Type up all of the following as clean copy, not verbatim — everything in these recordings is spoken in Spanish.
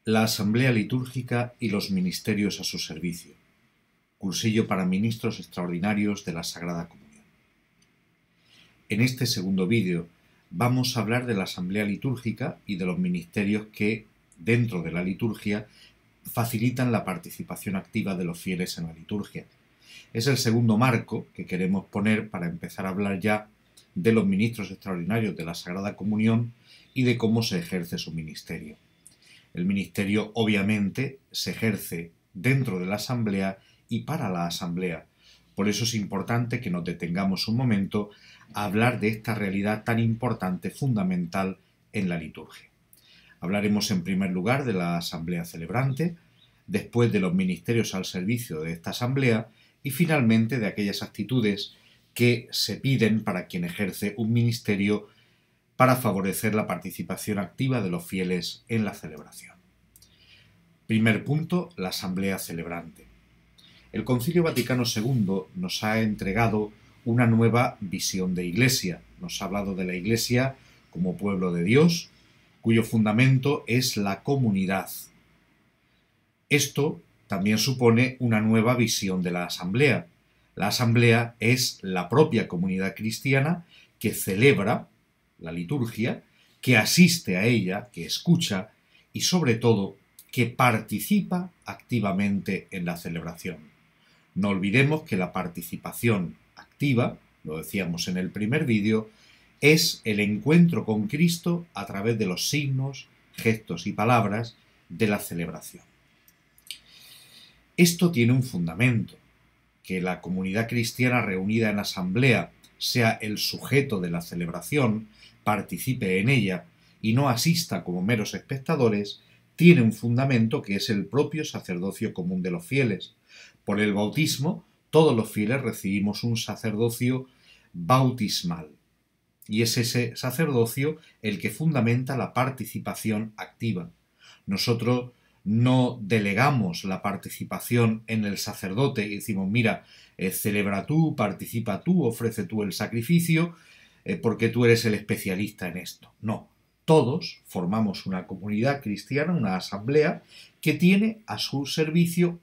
La Asamblea Litúrgica y los ministerios a su servicio. Cursillo para ministros extraordinarios de la Sagrada Comunión. En este segundo vídeo vamos a hablar de la Asamblea Litúrgica y de los ministerios que, dentro de la liturgia, facilitan la participación activa de los fieles en la liturgia. Es el segundo marco que queremos poner para empezar a hablar ya de los ministros extraordinarios de la Sagrada Comunión y de cómo se ejerce su ministerio. El ministerio obviamente se ejerce dentro de la Asamblea y para la Asamblea. Por eso es importante que nos detengamos un momento a hablar de esta realidad tan importante, fundamental en la liturgia. Hablaremos en primer lugar de la Asamblea Celebrante, después de los ministerios al servicio de esta Asamblea y finalmente de aquellas actitudes que se piden para quien ejerce un ministerio para favorecer la participación activa de los fieles en la celebración. Primer punto, la Asamblea Celebrante. El Concilio Vaticano II nos ha entregado una nueva visión de Iglesia. Nos ha hablado de la Iglesia como pueblo de Dios, cuyo fundamento es la comunidad. Esto también supone una nueva visión de la Asamblea. La Asamblea es la propia comunidad cristiana que celebra la liturgia, que asiste a ella, que escucha y sobre todo que participa activamente en la celebración. No olvidemos que la participación activa, lo decíamos en el primer vídeo, es el encuentro con Cristo a través de los signos, gestos y palabras de la celebración. Esto tiene un fundamento, que la comunidad cristiana reunida en asamblea sea el sujeto de la celebración, participe en ella y no asista como meros espectadores, tiene un fundamento que es el propio sacerdocio común de los fieles. Por el bautismo, todos los fieles recibimos un sacerdocio bautismal, y es ese sacerdocio el que fundamenta la participación activa. Nosotros no delegamos la participación en el sacerdote y decimos, mira, celebra tú, participa tú, ofrece tú el sacrificio, porque tú eres el especialista en esto. No, todos formamos una comunidad cristiana, una asamblea, que tiene a su servicio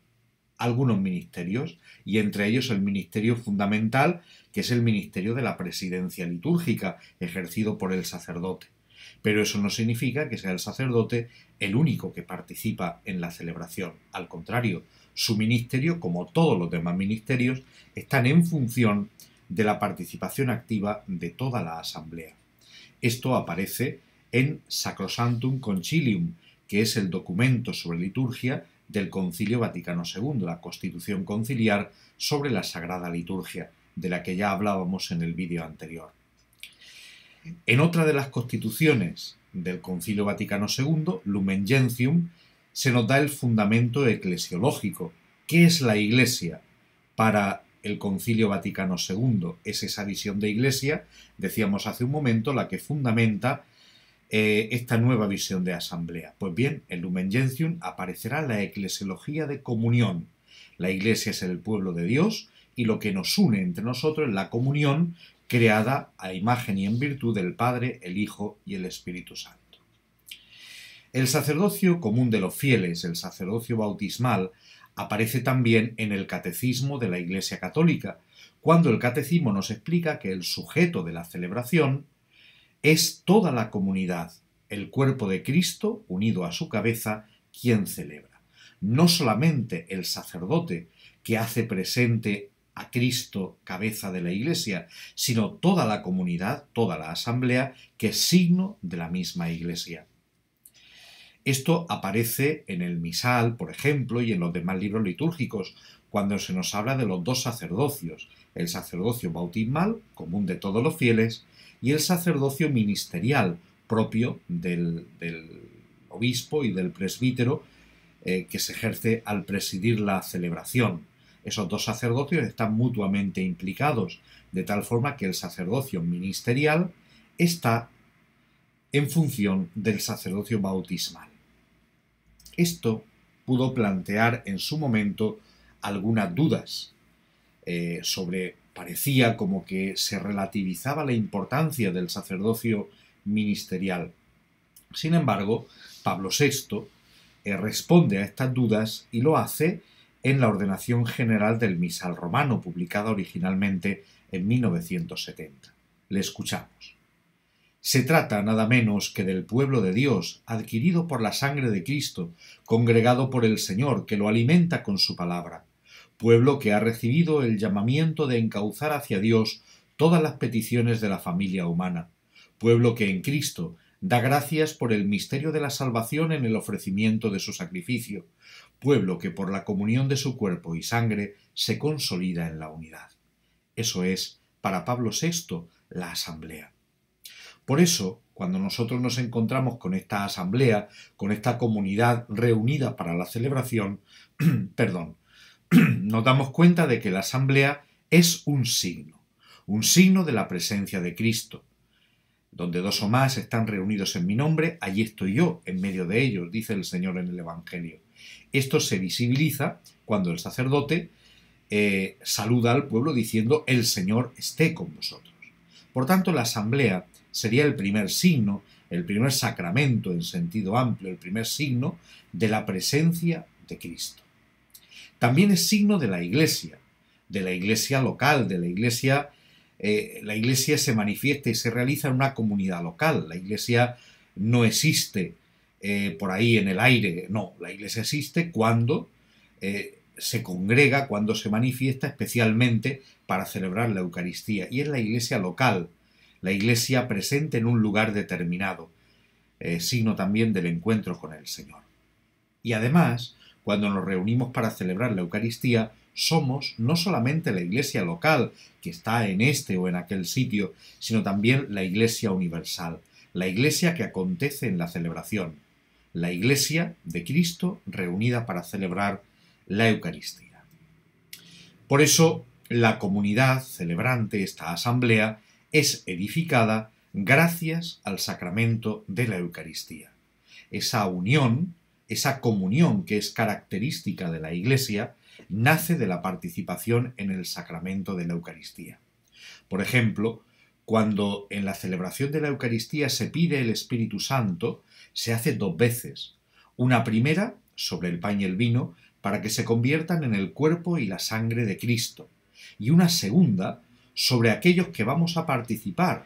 algunos ministerios, y entre ellos el ministerio fundamental, que es el ministerio de la presidencia litúrgica, ejercido por el sacerdote. Pero eso no significa que sea el sacerdote el único que participa en la celebración. Al contrario, su ministerio, como todos los demás ministerios, están en función de la participación activa de toda la asamblea. Esto aparece en Sacrosanctum Concilium, que es el documento sobre liturgia del Concilio Vaticano II, la Constitución Conciliar sobre la Sagrada Liturgia, de la que ya hablábamos en el vídeo anterior. En otra de las constituciones del Concilio Vaticano II, Lumen Gentium, se nos da el fundamento eclesiológico. ¿Qué es la Iglesia? Para el Concilio Vaticano II es esa visión de Iglesia, decíamos hace un momento, la que fundamenta esta nueva visión de asamblea. Pues bien, en Lumen Gentium aparecerá la eclesiología de comunión. La Iglesia es el pueblo de Dios y lo que nos une entre nosotros es la comunión creada a imagen y en virtud del Padre, el Hijo y el Espíritu Santo. El sacerdocio común de los fieles, el sacerdocio bautismal, aparece también en el Catecismo de la Iglesia Católica, cuando el Catecismo nos explica que el sujeto de la celebración es toda la comunidad, el cuerpo de Cristo unido a su cabeza, quien celebra. No solamente el sacerdote que hace presente a Cristo, cabeza de la Iglesia, sino toda la comunidad, toda la asamblea, que es signo de la misma Iglesia. Esto aparece en el misal, por ejemplo, y en los demás libros litúrgicos, cuando se nos habla de los dos sacerdocios, el sacerdocio bautismal, común de todos los fieles, y el sacerdocio ministerial, propio del obispo y del presbítero, que se ejerce al presidir la celebración. Esos dos sacerdocios están mutuamente implicados, de tal forma que el sacerdocio ministerial está en función del sacerdocio bautismal. Esto pudo plantear en su momento algunas dudas parecía como que se relativizaba la importancia del sacerdocio ministerial. Sin embargo, Pablo VI responde a estas dudas y lo hace en la Ordenación General del Misal Romano, publicada originalmente en 1970. Le escuchamos. Se trata nada menos que del pueblo de Dios, adquirido por la sangre de Cristo, congregado por el Señor, que lo alimenta con su palabra. Pueblo que ha recibido el llamamiento de encauzar hacia Dios todas las peticiones de la familia humana. Pueblo que en Cristo da gracias por el misterio de la salvación en el ofrecimiento de su sacrificio. Pueblo que por la comunión de su cuerpo y sangre se consolida en la unidad. Eso es, para Pablo VI, la asamblea. Por eso, cuando nosotros nos encontramos con esta asamblea, con esta comunidad reunida para la celebración, nos damos cuenta de que la asamblea es un signo de la presencia de Cristo. Donde dos o más están reunidos en mi nombre, allí estoy yo, en medio de ellos, dice el Señor en el Evangelio. Esto se visibiliza cuando el sacerdote saluda al pueblo diciendo: el Señor esté con vosotros. Por tanto, la asamblea sería el primer signo, el primer sacramento en sentido amplio, el primer signo de la presencia de Cristo. También es signo de la iglesia local, de la iglesia. La iglesia se manifiesta y se realiza en una comunidad local. La iglesia no existe por ahí en el aire, no. La iglesia existe cuando se congrega, cuando se manifiesta especialmente para celebrar la Eucaristía. Y es la iglesia local, la iglesia presente en un lugar determinado, signo también del encuentro con el Señor. Y además, cuando nos reunimos para celebrar la Eucaristía, somos no solamente la iglesia local, que está en este o en aquel sitio, sino también la iglesia universal, la iglesia que acontece en la celebración, la iglesia de Cristo reunida para celebrar la Eucaristía. Por eso, la comunidad celebrante, esta asamblea, es edificada gracias al sacramento de la Eucaristía. Esa unión, esa comunión que es característica de la Iglesia, nace de la participación en el sacramento de la Eucaristía. Por ejemplo, cuando en la celebración de la Eucaristía se pide el Espíritu Santo, se hace dos veces. Una primera, sobre el pan y el vino, para que se conviertan en el cuerpo y la sangre de Cristo. Y una segunda, sobre aquellos que vamos a participar,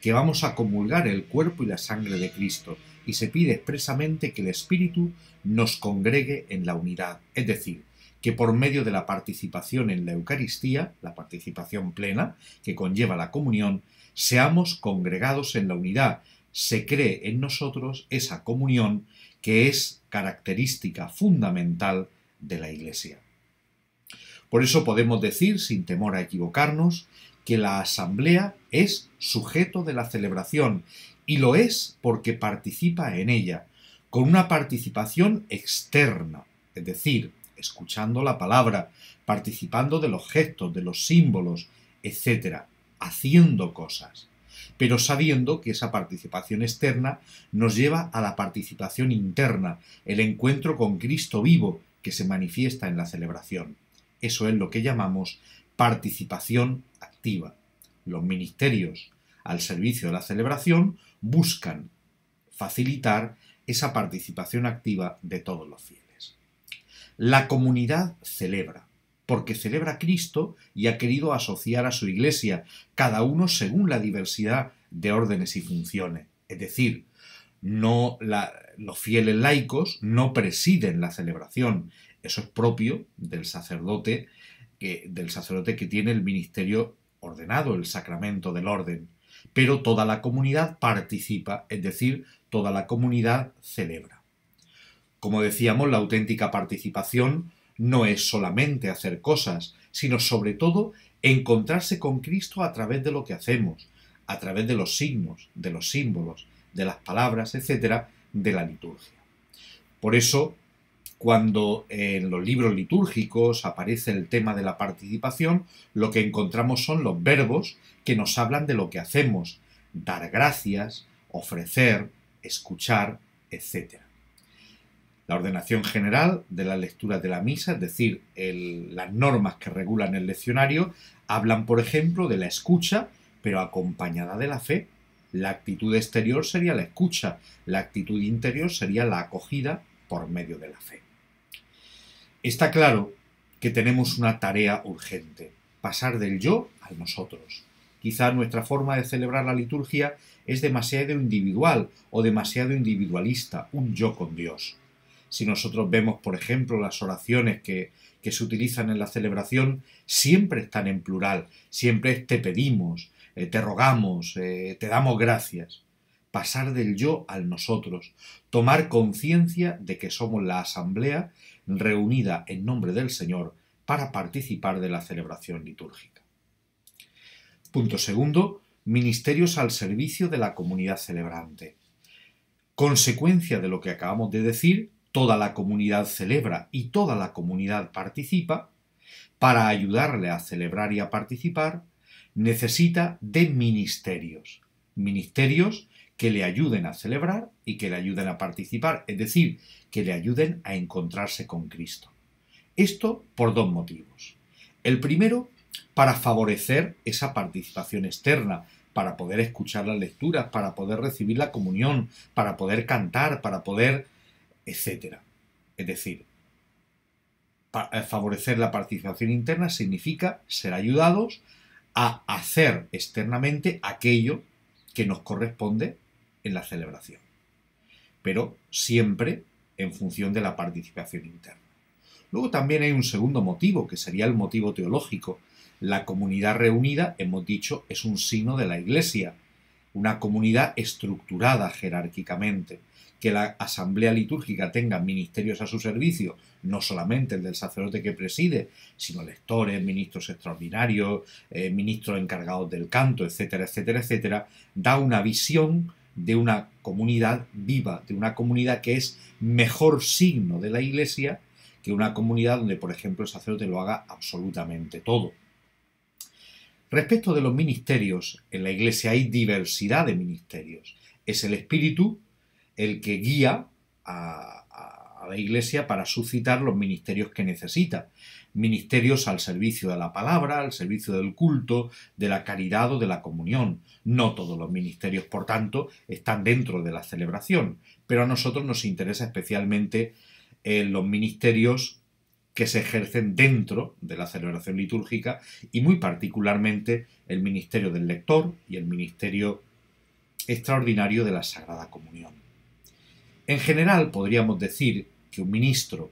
que vamos a comulgar el cuerpo y la sangre de Cristo, y se pide expresamente que el Espíritu nos congregue en la unidad, es decir, que por medio de la participación en la Eucaristía, la participación plena, que conlleva la comunión, seamos congregados en la unidad, se cree en nosotros esa comunión que es característica fundamental de la Iglesia. Por eso podemos decir, sin temor a equivocarnos, que la asamblea es sujeto de la celebración, y lo es porque participa en ella, con una participación externa, es decir, escuchando la palabra, participando de los gestos, de los símbolos, etc., haciendo cosas, pero sabiendo que esa participación externa nos lleva a la participación interna, el encuentro con Cristo vivo que se manifiesta en la celebración. Eso es lo que llamamos participación activa. Los ministerios al servicio de la celebración buscan facilitar esa participación activa de todos los fieles. La comunidad celebra, porque celebra a Cristo y ha querido asociar a su Iglesia, cada uno según la diversidad de órdenes y funciones. Es decir, los fieles laicos no presiden la celebración. Eso es propio del sacerdote que tiene el ministerio ordenado, el sacramento del orden. Pero toda la comunidad participa, es decir, toda la comunidad celebra. Como decíamos, la auténtica participación no es solamente hacer cosas, sino sobre todo encontrarse con Cristo a través de lo que hacemos, a través de los signos, de los símbolos, de las palabras, etcétera, de la liturgia. Por eso, cuando en los libros litúrgicos aparece el tema de la participación, lo que encontramos son los verbos que nos hablan de lo que hacemos: dar gracias, ofrecer, escuchar, etc. La ordenación general de las lecturas de la misa, es decir, las normas que regulan el leccionario, hablan, por ejemplo, de la escucha, pero acompañada de la fe. La actitud exterior sería la escucha, la actitud interior sería la acogida por medio de la fe. Está claro que tenemos una tarea urgente, pasar del yo al nosotros. Quizá nuestra forma de celebrar la liturgia es demasiado individual o demasiado individualista, un yo con Dios. Si nosotros vemos, por ejemplo, las oraciones que se utilizan en la celebración, siempre están en plural, siempre es te pedimos, te rogamos, te damos gracias. Pasar del yo al nosotros, tomar conciencia de que somos la asamblea reunida en nombre del Señor para participar de la celebración litúrgica. Punto segundo, ministerios al servicio de la comunidad celebrante. Consecuencia de lo que acabamos de decir, toda la comunidad celebra y toda la comunidad participa. Para ayudarle a celebrar y a participar, necesita de ministerios. Ministerios que le ayuden a celebrar y que le ayuden a participar, es decir, que le ayuden a encontrarse con Cristo. Esto por dos motivos. El primero, para favorecer esa participación externa, para poder escuchar las lecturas, para poder recibir la comunión, para poder cantar, para poder, etc. Es decir, favorecer la participación interna significa ser ayudados a hacer externamente aquello que nos corresponde en la celebración, pero siempre en función de la participación interna. Luego también hay un segundo motivo, que sería el motivo teológico. La comunidad reunida, hemos dicho, es un signo de la Iglesia, una comunidad estructurada jerárquicamente. Que la asamblea litúrgica tenga ministerios a su servicio, no solamente el del sacerdote que preside, sino lectores, ministros extraordinarios, ministros encargados del canto, etcétera, etcétera, etcétera, da una visión de una comunidad viva, de una comunidad que es mejor signo de la Iglesia que una comunidad donde, por ejemplo, el sacerdote lo haga absolutamente todo. Respecto de los ministerios, en la Iglesia hay diversidad de ministerios. Es el Espíritu el que guía a la Iglesia para suscitar los ministerios que necesita. Ministerios al servicio de la palabra, al servicio del culto, de la caridad o de la comunión. No todos los ministerios, por tanto, están dentro de la celebración, pero a nosotros nos interesa especialmente los ministerios que se ejercen dentro de la celebración litúrgica y muy particularmente el ministerio del lector y el ministerio extraordinario de la Sagrada Comunión. En general, podríamos decir que un ministro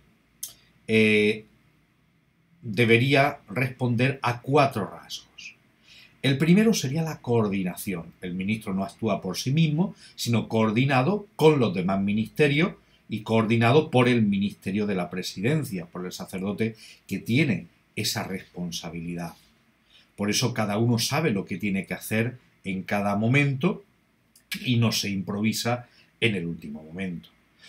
debería responder a 4 rasgos. El primero sería la coordinación. El ministro no actúa por sí mismo, sino coordinado con los demás ministerios y coordinado por el ministerio de la presidencia, por el sacerdote que tiene esa responsabilidad. Por eso cada uno sabe lo que tiene que hacer en cada momento y no se improvisa en el último momento.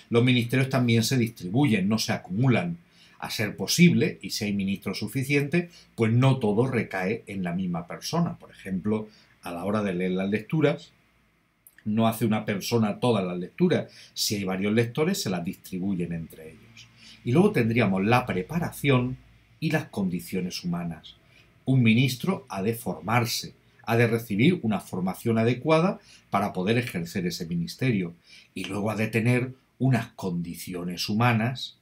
Los ministerios también se distribuyen, no se acumulan. A ser posible, y si hay ministros suficientes, pues no todo recae en la misma persona. Por ejemplo, a la hora de leer las lecturas, no hace una persona todas las lecturas. Si hay varios lectores, se las distribuyen entre ellos. Y luego tendríamos la preparación y las condiciones humanas. Un ministro ha de formarse, ha de recibir una formación adecuada para poder ejercer ese ministerio y luego ha de tener unas condiciones humanas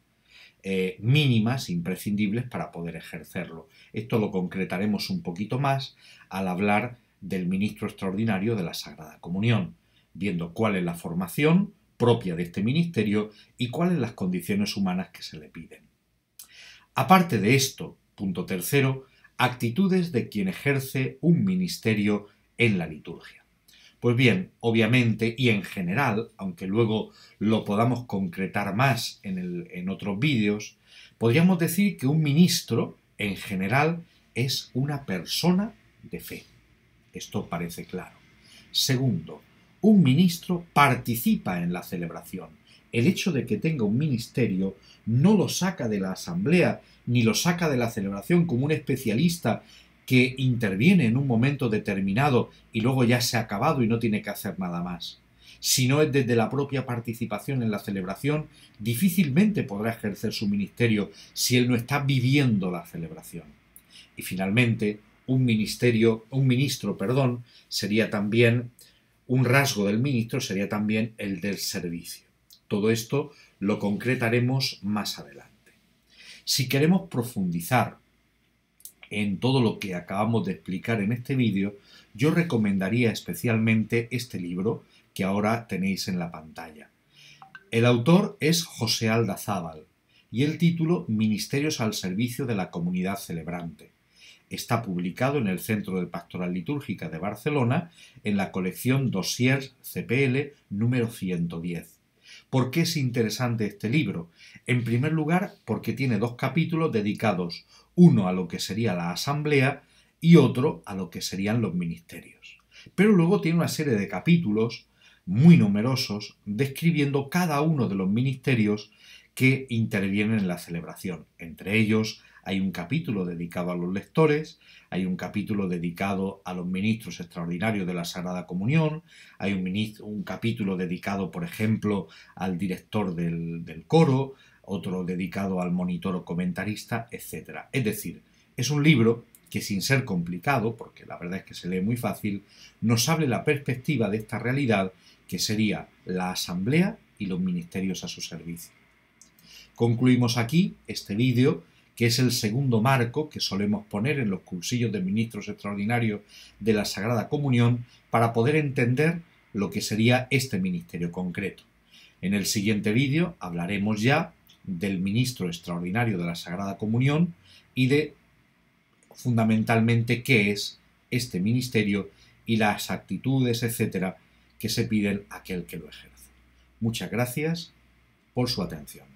mínimas, imprescindibles para poder ejercerlo. Esto lo concretaremos un poquito más al hablar del ministro extraordinario de la Sagrada Comunión, viendo cuál es la formación propia de este ministerio y cuáles las condiciones humanas que se le piden. Aparte de esto, punto tercero, actitudes de quien ejerce un ministerio en la liturgia. Pues bien, obviamente y en general, aunque luego lo podamos concretar más en otros vídeos, podríamos decir que un ministro, en general, es una persona de fe. Esto parece claro. Segundo, un ministro participa en la celebración. El hecho de que tenga un ministerio no lo saca de la asamblea, ni lo saca de la celebración como un especialista que interviene en un momento determinado y luego ya se ha acabado y no tiene que hacer nada más. Si no es desde la propia participación en la celebración, difícilmente podrá ejercer su ministerio si él no está viviendo la celebración. Y finalmente, un ministro, sería también, un rasgo del ministro sería también el del servicio. Todo esto lo concretaremos más adelante. Si queremos profundizar en todo lo que acabamos de explicar en este vídeo, yo recomendaría especialmente este libro que ahora tenéis en la pantalla. El autor es José Aldazábal y el título Ministerios al servicio de la comunidad celebrante. Está publicado en el Centro de Pastoral Litúrgica de Barcelona en la colección Dossiers CPL número 110. ¿Por qué es interesante este libro? En primer lugar, porque tiene dos capítulos dedicados, uno a lo que sería la asamblea y otro a lo que serían los ministerios. Pero luego tiene una serie de capítulos muy numerosos describiendo cada uno de los ministerios que intervienen en la celebración. Entre ellos hay un capítulo dedicado a los lectores, hay un capítulo dedicado a los ministros extraordinarios de la Sagrada Comunión, hay un capítulo dedicado, por ejemplo, al director del coro, otro dedicado al monitor o comentarista, etc. Es decir, es un libro que, sin ser complicado, porque la verdad es que se lee muy fácil, nos abre la perspectiva de esta realidad que sería la asamblea y los ministerios a su servicio. Concluimos aquí este vídeo, que es el segundo marco que solemos poner en los cursillos de ministros extraordinarios de la Sagrada Comunión para poder entender lo que sería este ministerio concreto. En el siguiente vídeo hablaremos ya del ministro extraordinario de la Sagrada Comunión y de fundamentalmente qué es este ministerio y las actitudes, etcétera, que se piden a aquel que lo ejerce. Muchas gracias por su atención.